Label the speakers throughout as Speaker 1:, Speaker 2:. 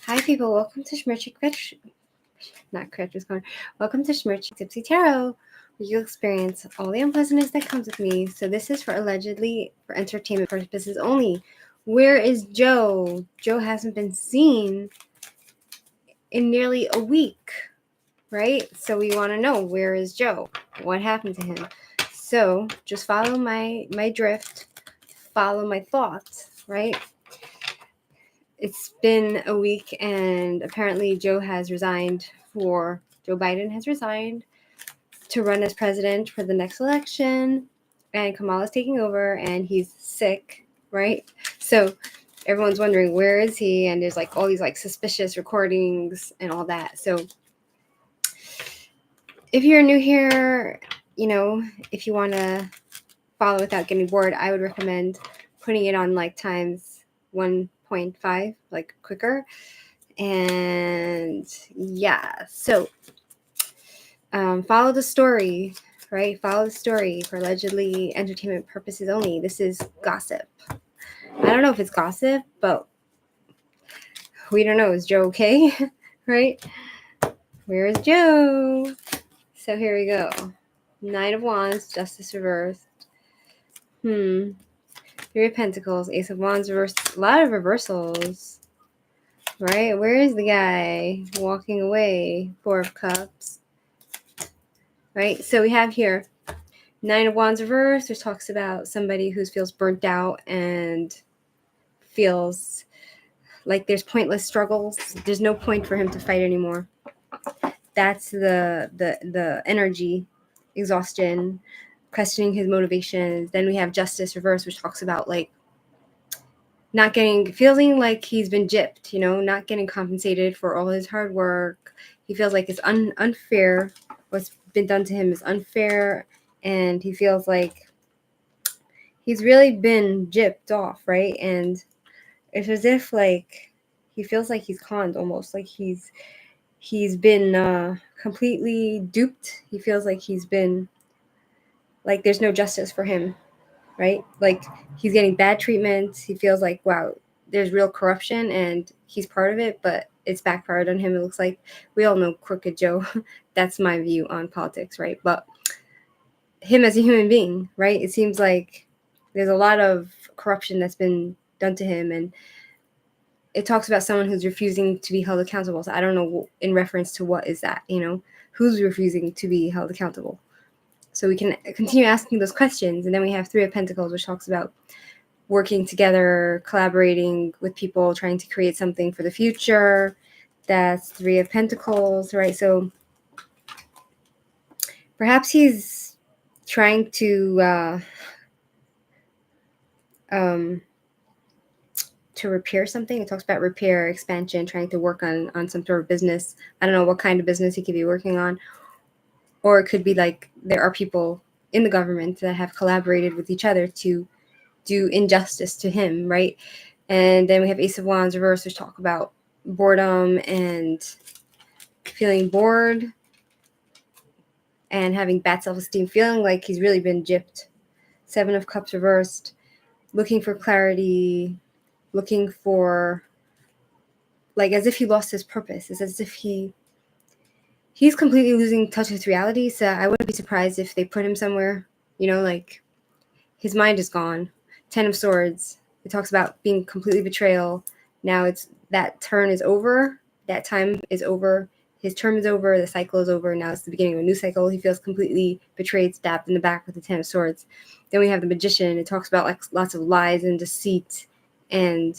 Speaker 1: Hi, people. Welcome to Shmirchik. Welcome to Shmirchik Tipsy Tarot, where you'll experience all the unpleasantness that comes with me. So this is for allegedly for entertainment purposes only. Where is Joe? Joe hasn't been seen in nearly a week, right? So we want to know, where is Joe? What happened to him? So just follow my drift, follow my thoughts, right? It's been a week, and apparently Joe Biden has resigned to run as president for the next election, and Kamala's taking over, and he's sick, right? So everyone's wondering, where is he? And there's like all these like suspicious recordings and all that. So if you're new here, if you want to follow without getting bored, I would recommend putting it on like times 1.5, like quicker. And yeah, so follow the story, right? Follow the story for allegedly entertainment purposes only. This is gossip. I don't know if it's gossip, but we don't know. Is Joe okay? Right? Where is Joe? So here we go. Nine of Wands, Justice reversed. Three of Pentacles, Ace of Wands reversed. A lot of reversals. Right? Where is the guy walking away? Four of Cups. Right? So we have here Nine of Wands reversed, which talks about somebody who feels burnt out and feels like there's pointless struggles. There's no point for him to fight anymore. That's the energy, exhaustion, questioning his motivations. Then we have Justice reversed, which talks about like feeling like he's been gypped, not getting compensated for all his hard work. He feels like it's unfair. What's been done to him is unfair, and he feels like he's really been gypped off, right? And it's as if like he feels like he's conned, almost like he's been completely duped. He feels like he's been like there's no justice for him, right? Like he's getting bad treatment. He feels like, wow, there's real corruption and he's part of it, but it's backfired on him. It looks like we all know Crooked Joe. That's my view on politics, right? But him as a human being, right? It seems like there's a lot of corruption that's been done to him, and it talks about someone who's refusing to be held accountable. So I don't know in reference to what is that, who's refusing to be held accountable. So we can continue asking those questions. And then we have Three of Pentacles, which talks about working together, collaborating with people, trying to create something for the future. That's Three of Pentacles, right? So perhaps he's trying to repair something. It talks about repair, expansion, trying to work on some sort of business. I don't know what kind of business he could be working on. Or it could be like there are people in the government that have collaborated with each other to do injustice to him, right? And then we have Ace of Wands reversed, which talk about boredom and feeling bored and having bad self-esteem, feeling like he's really been gypped. Seven of Cups reversed, looking for clarity, looking for, like, as if he lost his purpose. It's as if he's completely losing touch with reality. So I wouldn't be surprised if they put him somewhere, like his mind is gone. Ten of Swords, it talks about being completely betrayal. Now it's that turn is over. That time is over. His term is over. The cycle is over. Now it's the beginning of a new cycle. He feels completely betrayed, stabbed in the back with the Ten of Swords. Then we have the Magician. It talks about like lots of lies and deceit, and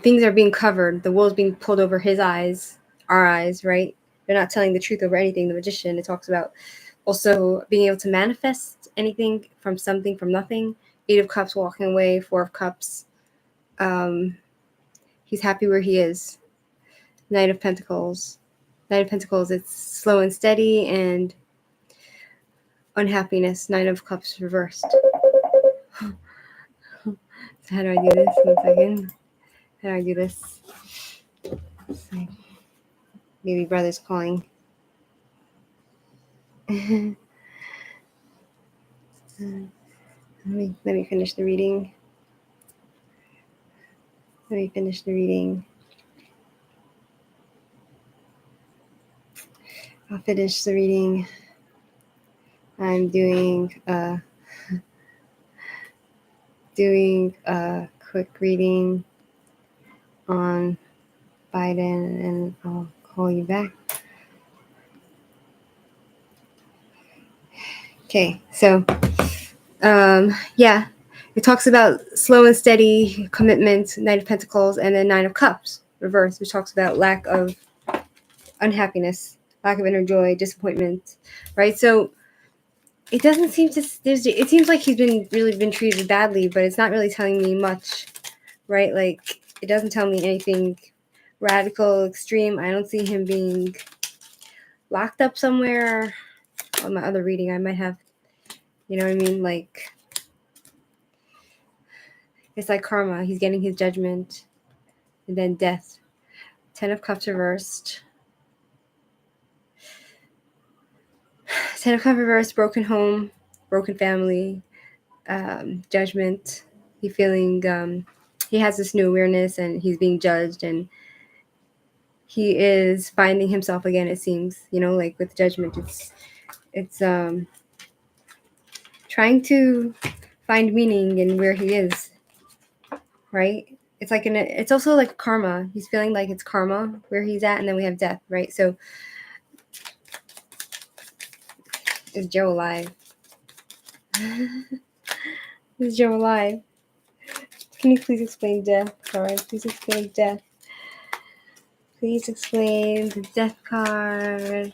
Speaker 1: things are being covered. The wool is being pulled over his eyes, our eyes, right? They're not telling the truth over anything. The Magician, it talks about also being able to manifest anything from something from nothing. Eight of Cups, walking away. Four of Cups. He's happy where he is. Knight of Pentacles. Knight of Pentacles, it's slow and steady and unhappiness. Nine of Cups reversed. So how do I do this? 1 second. How do I do this? Maybe brother's calling. Let me finish the reading. Let me finish the reading. I'll finish the reading. I'm doing a quick reading on Biden, and I'll call you back. Okay, so yeah, it talks about slow and steady commitment, Knight of Pentacles, and then Nine of Cups reversed, which talks about lack of unhappiness, lack of inner joy, disappointment, right? So it doesn't seem to. It seems like he's been treated badly, but it's not really telling me much, right? Like it doesn't tell me anything radical, extreme. I don't see him being locked up somewhere. On my other reading, I might have, you know what I mean? Like it's like karma. He's getting his judgment, and then death. 10 of Cups reversed. 10 of Cups reversed. Broken home, broken family, judgment. He has this new awareness, and he's being judged, and he is finding himself again. It seems, like with judgment, it's trying to find meaning in where he is, right? It's also like karma. He's feeling like it's karma where he's at, and then we have death, right? So is Joe alive? Is Joe alive? Can you please explain death card? Please explain death. Please explain the death card.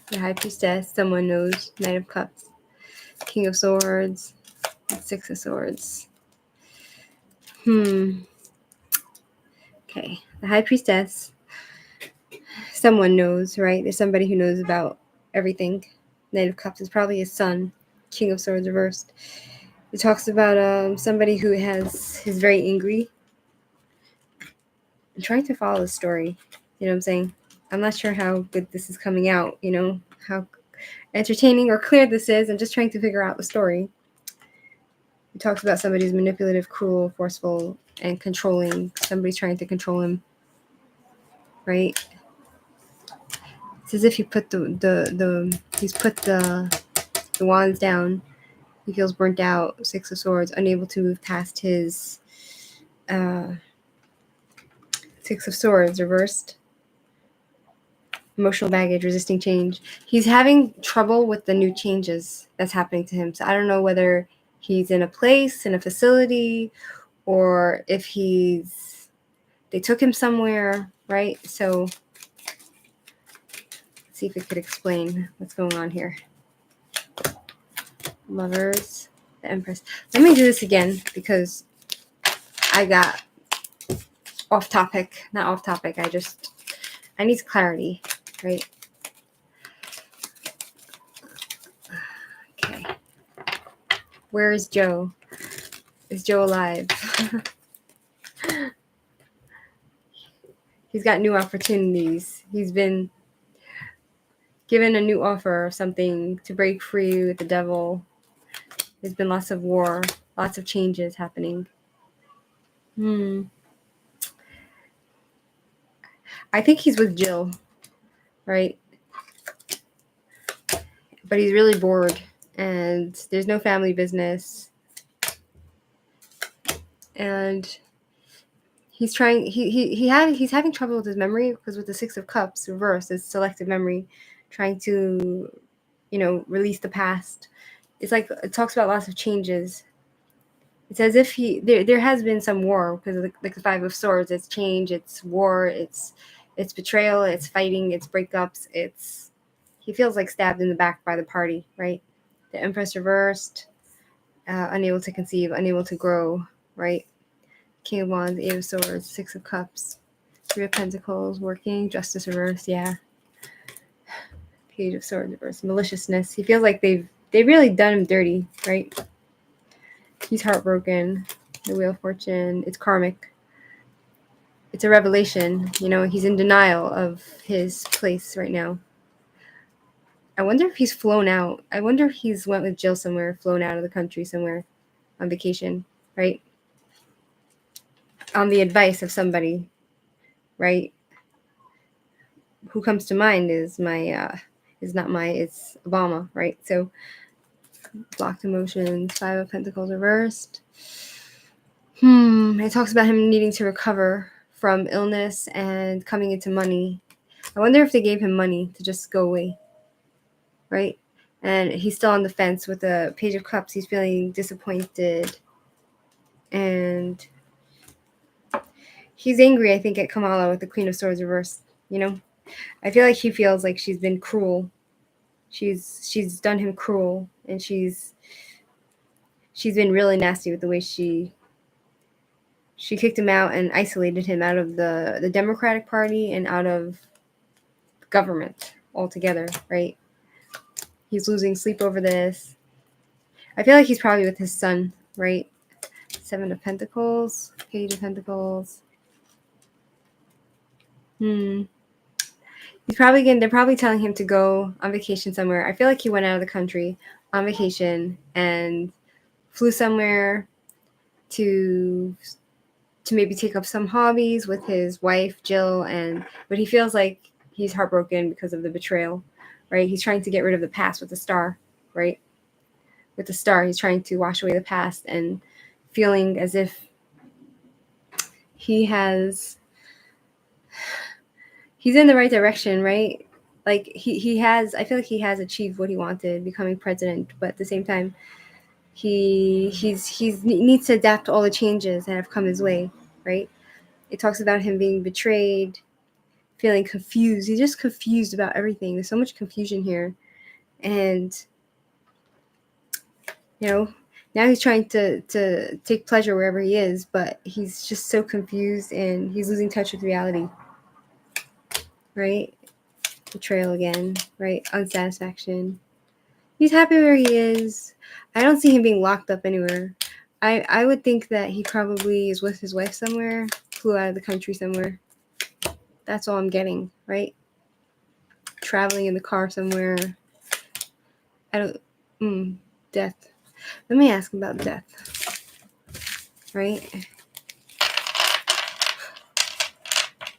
Speaker 1: The High Priestess, someone knows. Knight of Cups. King of Swords. Six of Swords. Okay. The High Priestess. Someone knows, right? There's somebody who knows about everything. Knight of Cups is probably his son. King of Swords reversed. It talks about somebody who is very angry. I'm trying to follow the story. You know what I'm saying? I'm not sure how good this is coming out, how entertaining or clear this is. I'm just trying to figure out the story. It talks about somebody who's manipulative, cruel, forceful, and controlling. Somebody's trying to control him, right? It's as if he put he's put the wands down. He feels burnt out. Six of Swords, unable to move past his Six of Swords reversed. Emotional baggage, resisting change. He's having trouble with the new changes that's happening to him. So I don't know whether he's in a place, in a facility, or if they took him somewhere, right? So let's see if it could explain what's going on here. Lovers, the Empress. Let me do this again because I got off topic. Not off topic. I need clarity, right? Okay. Where is Joe? Is Joe alive? He's got new opportunities. He's been given a new offer of something to break free with the devil. There's been lots of war, lots of changes happening. I think he's with Jill, right? But he's really bored, and there's no family business. And he's having trouble with his memory because with the Six of Cups reversed, it's selective memory, trying to, release the past. It's like it talks about lots of changes. It's as if there has been some war because of the Five of Swords. It's change, it's war, it's betrayal, it's fighting, it's breakups. He feels like stabbed in the back by the party, right? The Empress reversed, unable to conceive, unable to grow, right? King of Wands, Eight of Swords, Six of Cups, Three of Pentacles, working, Justice reversed, yeah. Page of Swords reversed, maliciousness. He feels like they've really done him dirty, right? He's heartbroken. The Wheel of Fortune, it's karmic. It's a revelation, he's in denial of his place right now. I wonder if he's flown out. I wonder if he's went with Jill somewhere, flown out of the country somewhere on vacation, right? On the advice of somebody, right? Who comes to mind is it's Obama, right? So blocked emotions, Five of Pentacles reversed. It talks about him needing to recover from illness and coming into money. I wonder if they gave him money to just go away, right? And he's still on the fence with the Page of Cups. He's feeling disappointed. And he's angry, I think, at Kamala with the Queen of Swords reversed. You know? I feel like he feels like she's been cruel. She's done him cruel. And she's been really nasty with the way she kicked him out and isolated him out of the Democratic Party and out of government altogether, right? He's losing sleep over this. I feel like he's probably with his son, right? Seven of Pentacles, Page of Pentacles. They're probably telling him to go on vacation somewhere. I feel like he went out of the country on vacation and flew somewhere to maybe take up some hobbies with his wife, Jill, but he feels like he's heartbroken because of the betrayal, right? He's trying to get rid of the past with the Star, right? With the Star, he's trying to wash away the past and feeling as if he's in the right direction, right? Like I feel like he has achieved what he wanted, becoming president, but at the same time, he needs to adapt to all the changes that have come his way, right? It talks about him being betrayed, feeling confused. He's just confused about everything. There's so much confusion here. And, now he's trying to take pleasure wherever he is, but he's just so confused and he's losing touch with reality, right? Betrayal again, right? Unsatisfaction. He's happy where he is. I don't see him being locked up anywhere. I would think that he probably is with his wife somewhere, flew out of the country somewhere. That's all I'm getting, right? Traveling in the car somewhere. Death. Let me ask about death, right?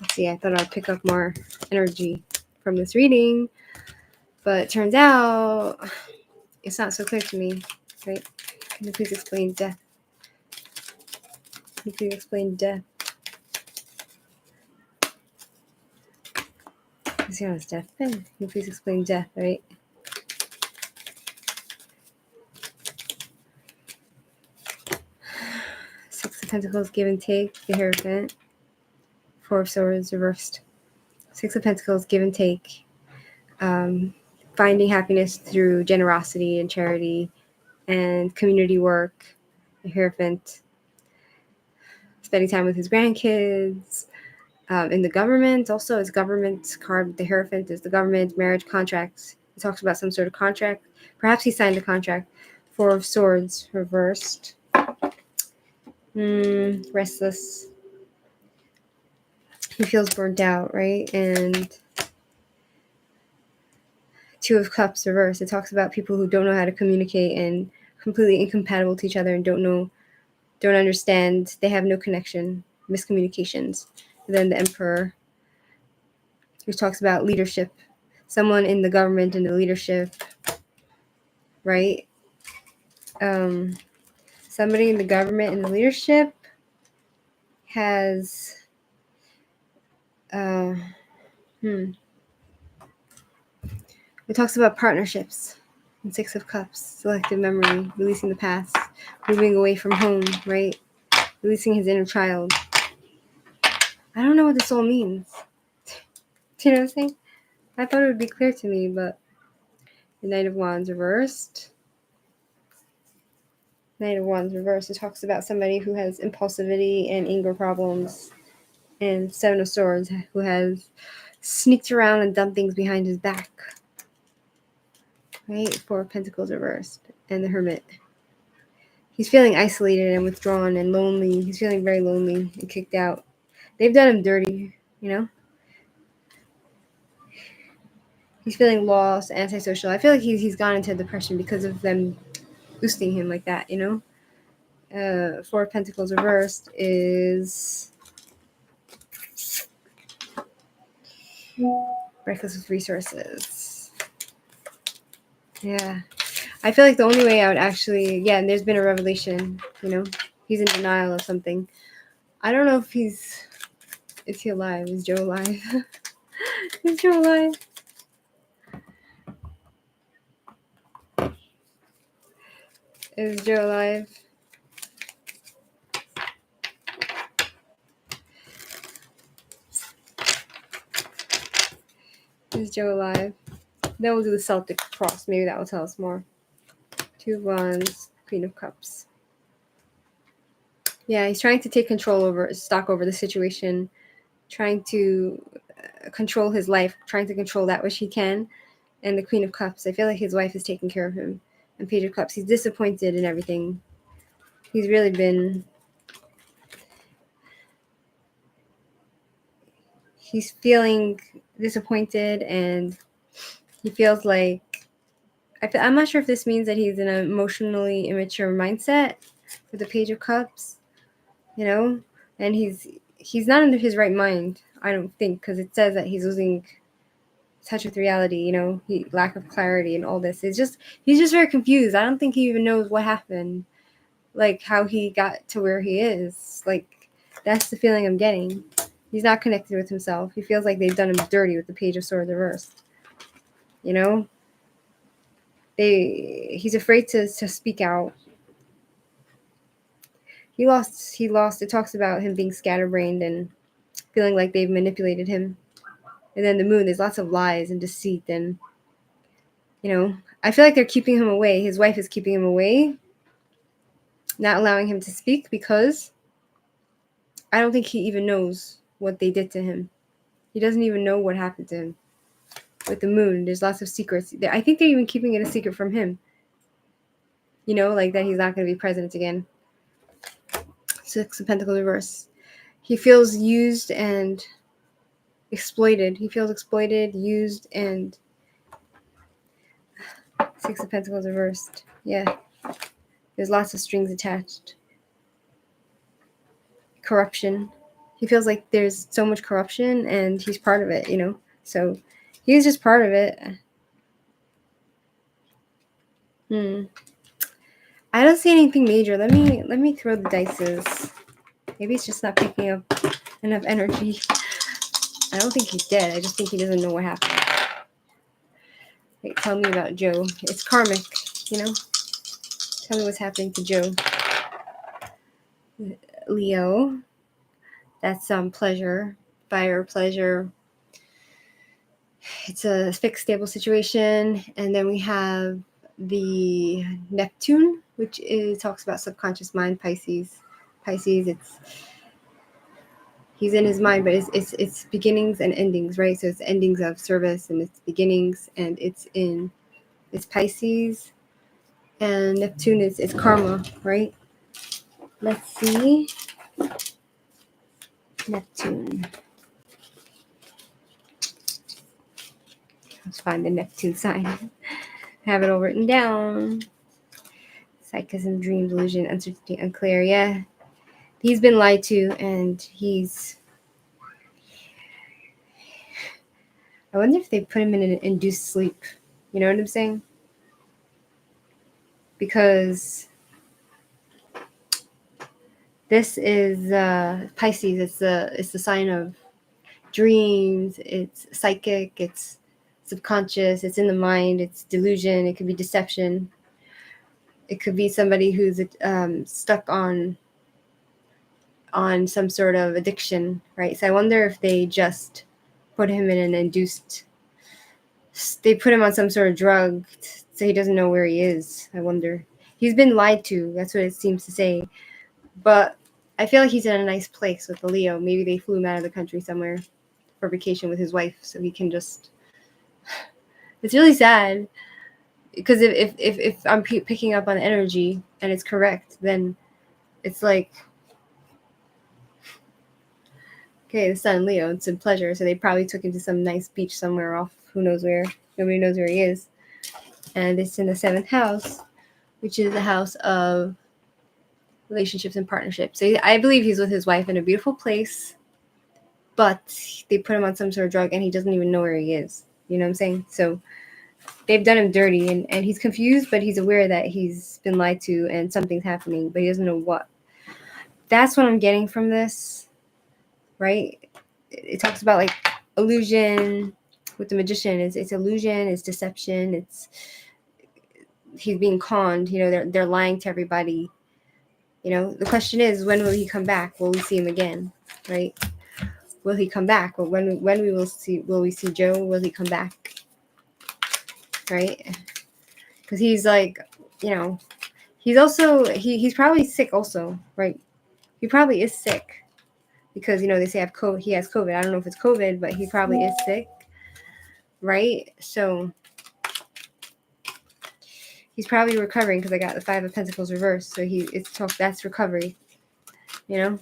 Speaker 1: Let's see, I thought I'd pick up more energy from this reading, but it turns out it's not so clear to me, right? Can you please explain death? Can you please explain death? Is he on his deathbed? Can you please explain death, right? Six of Pentacles, give and take, the Hierophant. Four of Swords, reversed. Six of Pentacles, give and take. Finding happiness through generosity and charity and community work. The Hierophant. Spending time with his grandkids. In the government, also, his government card, the Hierophant is the government, marriage, contracts. He talks about some sort of contract. Perhaps he signed a contract. Four of Swords, reversed. Restless. He feels burnt out, right? And Two of Cups, reversed. It talks about people who don't know how to communicate and completely incompatible to each other and don't understand. They have no connection. Miscommunications. And then the Emperor, which talks about leadership. Someone in the government and the leadership, right? Somebody in the government and the leadership has it talks about partnerships and Six of Cups, selective memory, releasing the past, moving away from home, right? Releasing his inner child. I don't know what this all means. Do you know what I'm saying? I thought it would be clear to me, but the Knight of Wands reversed. Knight of Wands reversed. It talks about somebody who has impulsivity and anger problems. And Seven of Swords, who has sneaked around and done things behind his back. Right? Four of Pentacles reversed. And the Hermit. He's feeling isolated and withdrawn and lonely. He's feeling very lonely and kicked out. They've done him dirty, you know? He's feeling lost, antisocial. I feel like he's gone into depression because of them boosting him like that, Four of Pentacles reversed is reckless with resources. Yeah. I feel like the only way I would actually, and there's been a revelation, He's in denial of something. I don't know if is he alive? Is Joe alive? Is Joe alive? Is Joe alive? Is Joe alive? Then we'll do the Celtic cross. Maybe that will tell us more. 2 of Wands, Queen of Cups. Yeah, he's trying to take stock over the situation, trying to control his life, trying to control that which he can. And the Queen of Cups, I feel like his wife is taking care of him. And Page of Cups, he's disappointed in everything. He's really been... He's feeling disappointed, and he feels like... I'm not sure if this means that he's in an emotionally immature mindset with the Page of Cups, and he's not in his right mind, I don't think, because it says that he's losing touch with reality, lack of clarity and all this. He's just very confused. I don't think he even knows what happened, like how he got to where he is. Like, that's the feeling I'm getting. He's not connected with himself. He feels like they've done him dirty with the Page of Swords reversed. He's afraid to speak out. He lost. It talks about him being scatterbrained and feeling like they've manipulated him. And then the Moon, there's lots of lies and deceit, and I feel like they're keeping him away. His wife is keeping him away, not allowing him to speak, because I don't think he even knows what they did to him. He doesn't even know what happened to him. With the Moon, there's lots of secrets. I think they're even keeping it a secret from him. Like that he's not going to be president again. 6 of Pentacles reverse. He feels used and exploited. He feels exploited, used, and 6 of Pentacles reversed. Yeah. There's lots of strings attached. Corruption. He feels like there's so much corruption, and he's part of it, So he's just part of it. I don't see anything major. Let me throw the dices. Maybe it's just not picking up enough energy. I don't think he's dead. I just think he doesn't know what happened. Wait, tell me about Joe. It's karmic, Tell me what's happening to Joe. Leo. That's pleasure. Fire, pleasure. It's a fixed, stable situation. And then we have the Neptune, which talks about subconscious mind, Pisces. Pisces, he's in his mind, but it's beginnings and endings, right? So it's endings of service, and it's beginnings, and it's Pisces, and Neptune is karma, right? Let's see. Neptune. Let's find the Neptune sign. Have it all written down. Psychism, dream, delusion, uncertainty, unclear. Yeah. He's been lied to, and I wonder if they put him in an induced sleep. You know what I'm saying? Because this is Pisces. It's the sign of dreams. It's psychic. It's subconscious. It's in the mind. It's delusion. It could be deception. It could be somebody who's stuck on some sort of addiction, right? So I wonder if they just put him in an induced... They put him on some sort of drug so he doesn't know where he is. I wonder. He's been lied to. That's what it seems to say. But I feel like he's in a nice place with the Leo. Maybe they flew him out of the country somewhere for vacation with his wife, so he can just... It's really sad, because if I'm picking up on energy and it's correct, then it's like, okay, the sun, Leo, it's a pleasure, so they probably took him to some nice beach somewhere off, who knows where. Nobody knows where he is. And it's in the 7th house, which is the house of relationships and partnerships. So I believe he's with his wife in a beautiful place, but they put him on some sort of drug and he doesn't even know where he is. You know what I'm saying? So they've done him dirty, and he's confused, but he's aware that he's been lied to and something's happening, but he doesn't know what. That's what I'm getting from this, right? It talks about like illusion with the magician. It's illusion, it's deception, it's he's being conned. You know, they're lying to everybody. You know, the question is, when will he come back? Will we see him again, right? Will he come back? Or when will we see Joe? Will he come back, right? Because he's like, you know, he's also he's probably sick also, right? He probably is sick because, you know, they say he has COVID. I don't know if it's COVID, but he probably is sick, right? So he's probably recovering because I got the 5 of Pentacles reversed. So that's recovery, you know.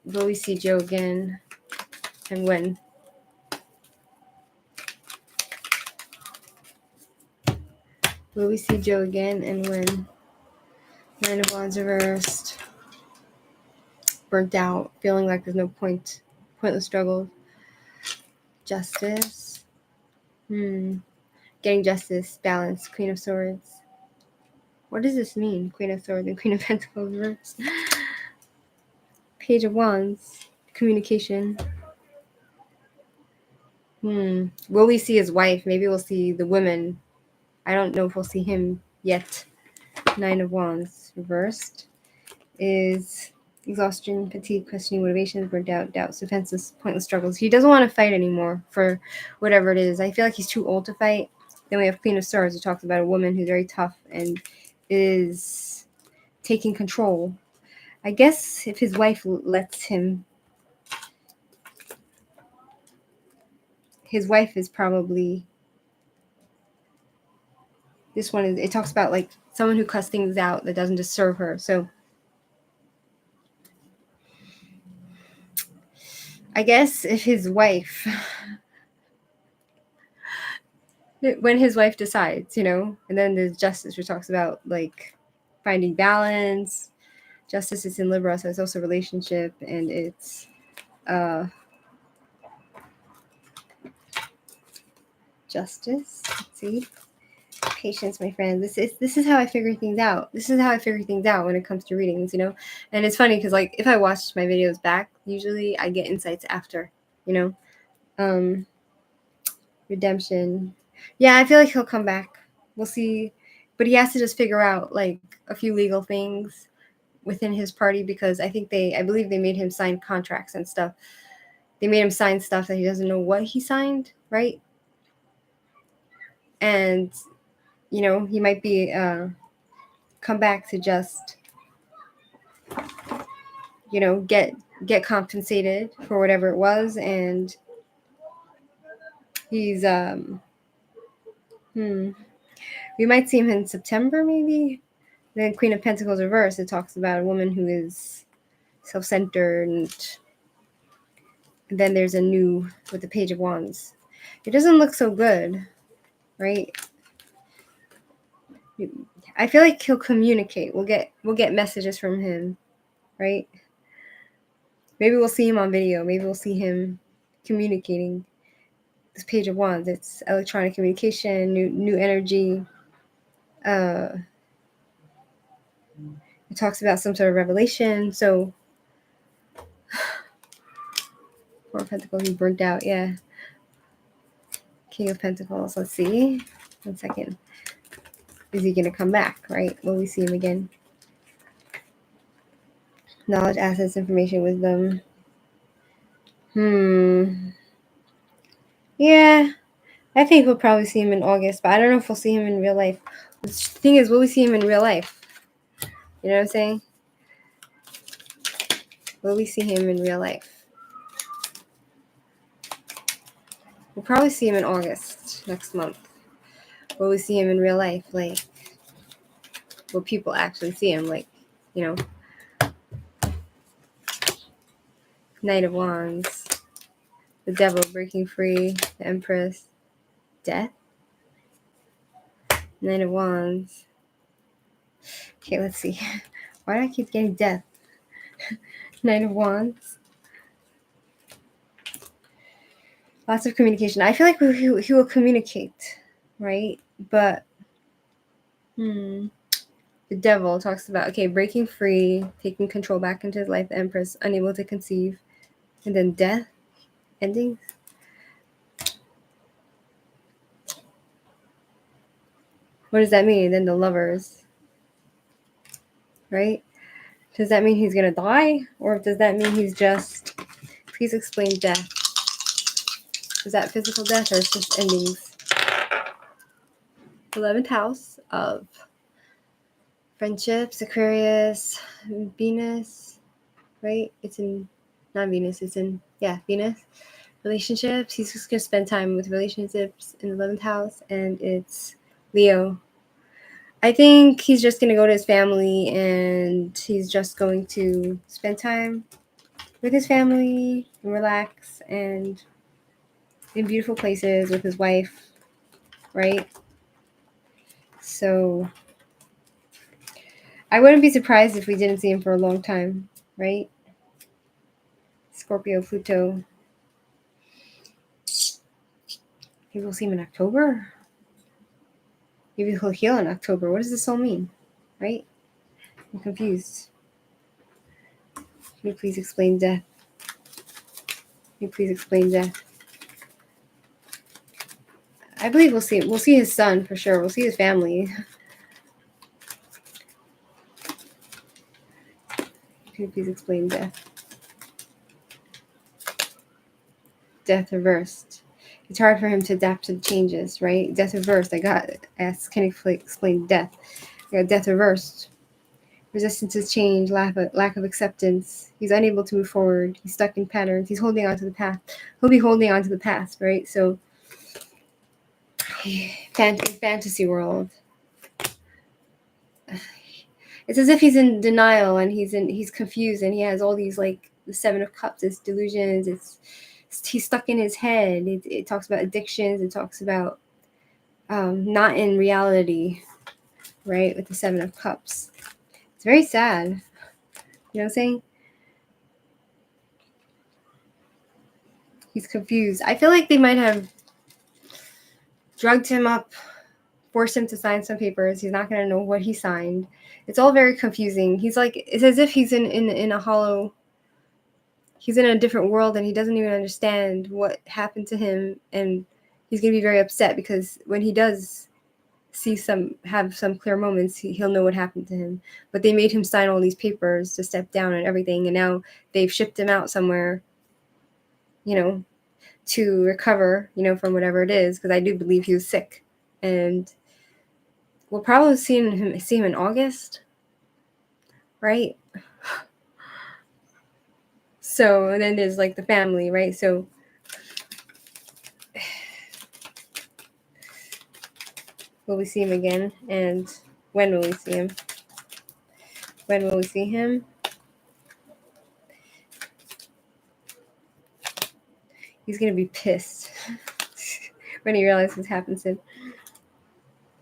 Speaker 1: Will we see Joe again, and when? Will we see Joe again, and when? 9 of Wands reversed. Burnt out, feeling like there's no pointless struggle. Justice. Getting justice, balance, Queen of Swords. What does this mean? Queen of Swords and Queen of Pentacles reversed. Page of Wands, communication. Will we see his wife? Maybe we'll see the women. I don't know if we'll see him yet. 9 of Wands reversed is exhaustion, fatigue, questioning motivations, burnt out, doubts, defenseless, pointless struggles. He doesn't want to fight anymore for whatever it is. I feel like he's too old to fight. Then we have Queen of Swords, who talks about a woman who's very tough and is taking control. I guess if his wife lets him, his wife is probably, this one is, it talks about like someone who cuts things out that doesn't just serve her. So I guess if his wife, when his wife decides, you know, and then there's justice, which talks about like finding balance. Justice is in Libra, so it's also relationship, and it's justice. Let's see. Patience, my friend. This is how I figure things out. This is how I figure things out when it comes to readings, you know. And it's funny because like if I watch my videos back, usually I get insights after, you know. Redemption. Yeah, I feel like he'll come back. We'll see, but he has to just figure out like a few legal things within his party, because I believe they made him sign contracts and stuff. They made him sign stuff that he doesn't know what he signed, right? And you know, he might be come back to just, you know, get compensated for whatever it was, and he's we might see him in September maybe. Then Queen of Pentacles reverse, it talks about a woman who is self-centered, and then there's a new with the Page of Wands. It doesn't look so good, right? I feel like he'll communicate. We'll get messages from him, right? Maybe we'll see him on video. Maybe we'll see him communicating. This Page of Wands, it's electronic communication, new energy. It talks about some sort of revelation. So, Four of Pentacles, he burnt out. Yeah. King of Pentacles. Let's see. 1 second. Is he gonna come back? Right? Will we see him again? Knowledge, assets, information, wisdom. Yeah, I think we'll probably see him in August, but I don't know if we'll see him in real life. The thing is, will we see him in real life? You know what I'm saying? Will we see him in real life? We'll probably see him in August next month. Will we see him in real life? Like, will people actually see him? Like, you know, Knight of Wands, the Devil, breaking free, the Empress, death, Knight of Wands. Okay, let's see. Why do I keep getting death? Knight of Wands. Lots of communication. I feel like he will communicate, right? But the Devil talks about, okay, breaking free, taking control back into his life, the Empress, unable to conceive, and then death, endings. What does that mean? Then the Lovers, right? Does that mean he's gonna die, or does that mean he's just? Please explain death. Is that physical death, or is just endings? 11th house of friendships, Aquarius, Venus, right? It's in, not Venus, it's in, Venus. Relationships, he's just going to spend time with relationships in the 11th house, and it's Leo. I think he's just going to go to his family, and he's just going to spend time with his family and relax and in beautiful places with his wife, right? So I wouldn't be surprised if we didn't see him for a long time, right? Scorpio, Pluto. Maybe we'll see him in October. Maybe he'll heal in October. What does this all mean, right? I'm confused. Can you please explain death? Can you please explain death? I believe we'll see his son for sure. We'll see his family. Can you please explain death? Death reversed. It's hard for him to adapt to the changes, right? Death reversed. I got asked, can you explain death? I got death reversed. Resistance to change, lack of acceptance. He's unable to move forward. He's stuck in patterns. He's holding on to the past. He'll be holding on to the past, right? So, fantasy world. It's as if he's in denial and he's confused and he has all these, like, the Seven of Cups. It's delusions. He's stuck in his head. It talks about addictions. It talks about not in reality, right? With the Seven of Cups. It's very sad. You know what I'm saying? He's confused. I feel like they might have drugged him up, forced him to sign some papers. He's not going to know what he signed. It's all very confusing. He's like, it's as if he's in a hollow, he's in a different world and he doesn't even understand what happened to him. And he's going to be very upset because when he does have some clear moments, he'll know what happened to him. But they made him sign all these papers to step down and everything. And now they've shipped him out somewhere, to recover, from whatever it is, because I do believe he was sick. And we'll probably see him in August, right? So, and then there's, like, the family, right? So, will we see him again? And when will we see him? When will we see him? He's going to be pissed when he realizes what's happened to him.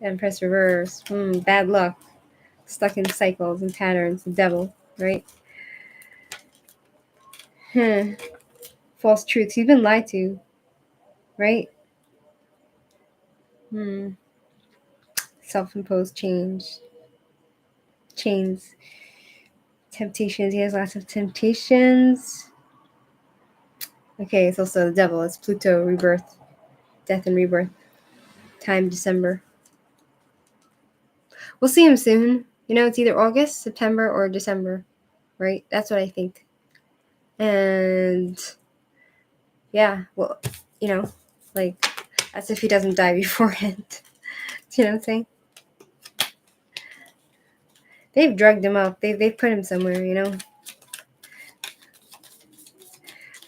Speaker 1: And press reverse. Bad luck. Stuck in cycles and patterns. The Devil, right? False truths. He's been lied to, right? Self-imposed chains. Temptations. He has lots of temptations. Okay, it's also the Devil. It's Pluto, rebirth, death and rebirth. Time, December. We'll see him soon. It's either August, September, or December, right? That's what I think. And yeah, well, like, as if he doesn't die beforehand. You know what I'm saying? They've drugged him up. They've put him somewhere,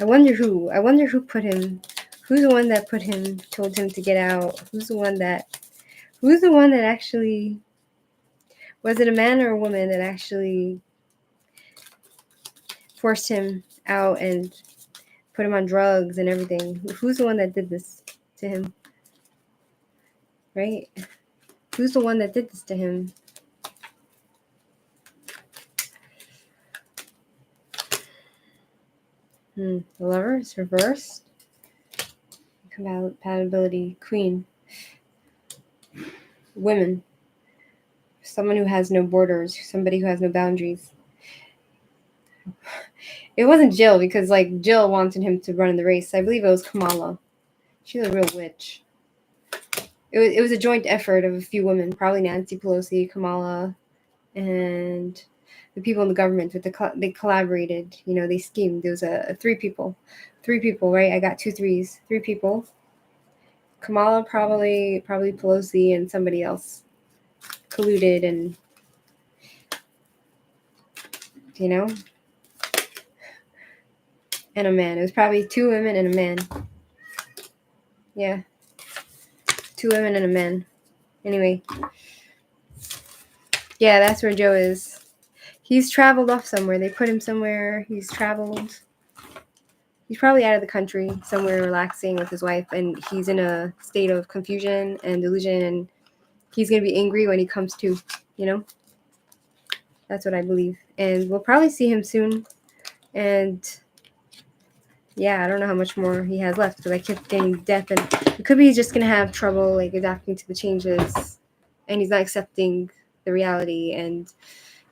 Speaker 1: I wonder who put him. Who's the one that put him, told him to get out? Who's the one that actually, was it a man or a woman that actually forced him out and put him on drugs and everything. Who's the one that did this to him? Right? Who's the one that did this to him? The Lover is reversed. Compatibility, Queen. Women. Someone who has no borders. Somebody who has no boundaries. It wasn't Jill, because like Jill wanted him to run in the race. I believe it was Kamala. She's a real witch. It was a joint effort of a few women, probably Nancy Pelosi, Kamala, and the people in the government. They collaborated. You know, they schemed. There was a three people, right? I got 2 3s. 3 people. Kamala, probably Pelosi, and somebody else colluded, and you know, and a man. It was probably 2 women and a man. Yeah, 2 women and a man. Anyway, yeah, that's where Joe is. He's traveled off somewhere. They put him somewhere. He's traveled. He's probably out of the country, somewhere relaxing with his wife, and he's in a state of confusion and delusion, and he's going to be angry when he comes to, you know? That's what I believe. And we'll probably see him soon. And yeah, I don't know how much more he has left, because I kept getting death, and it could be he's just going to have trouble like adapting to the changes, and he's not accepting the reality. And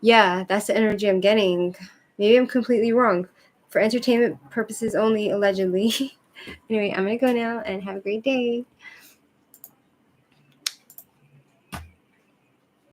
Speaker 1: yeah, that's the energy I'm getting. Maybe I'm completely wrong. For entertainment purposes only, allegedly. Anyway, I'm going to go now and have a great day.